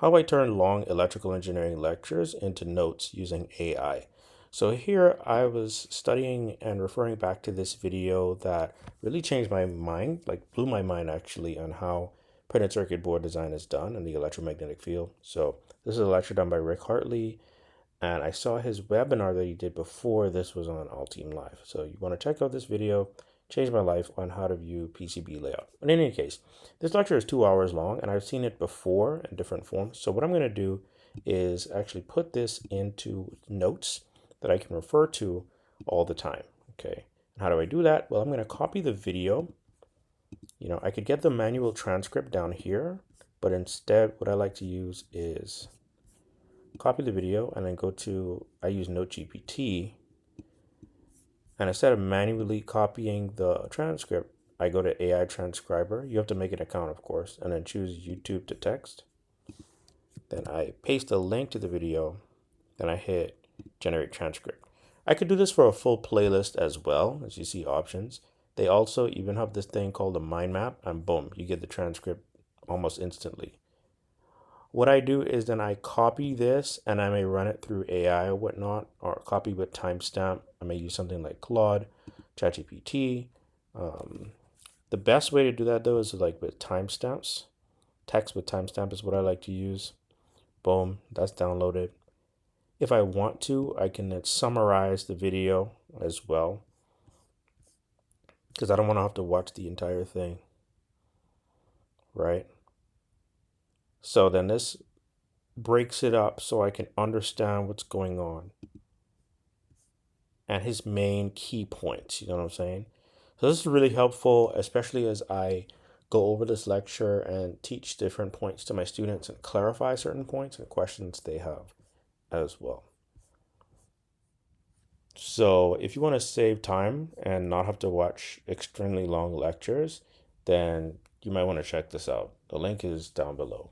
How I turn long electrical engineering lectures into notes using AI. So here I was studying and referring back to this video that really changed my mind, like blew my mind actually, on how printed circuit board design is done in the electromagnetic field. So this is a lecture done by Rick Hartley, and I saw his webinar that he did before this was on All Team Live. So you want to check out this video, changed my life on how to view PCB layout. But in any case, this lecture is 2 hours long and I've seen it before in different forms. So what I'm going to do is actually put this into notes that I can refer to all the time. Okay. And how do I do that? Well, I'm going to copy the video. I could get the manual transcript down here, but instead what I like to use is copy the video and then I use NoteGPT. And instead of manually copying the transcript, I go to AI Transcriber. You have to make an account, of course, and then choose YouTube to text. Then I paste a link to the video. Then I hit Generate Transcript. I could do this for a full playlist as well, as you see options. They also even have this thing called a mind map, and boom, you get the transcript almost instantly. What I do is then I copy this and I may run it through AI or whatnot, or copy with timestamp. I may use something like Claude, ChatGPT. The best way to do that though is like with timestamps. Text with timestamp is what I like to use. Boom, that's downloaded. If I want to, I can then summarize the video as well, because I don't want to have to watch the entire thing, right? So then this breaks it up so I can understand what's going on and his main key points. You know what I'm saying? So this is really helpful, especially as I go over this lecture and teach different points to my students and clarify certain points and questions they have as well. So if you want to save time and not have to watch extremely long lectures, then you might want to check this out. The link is down below.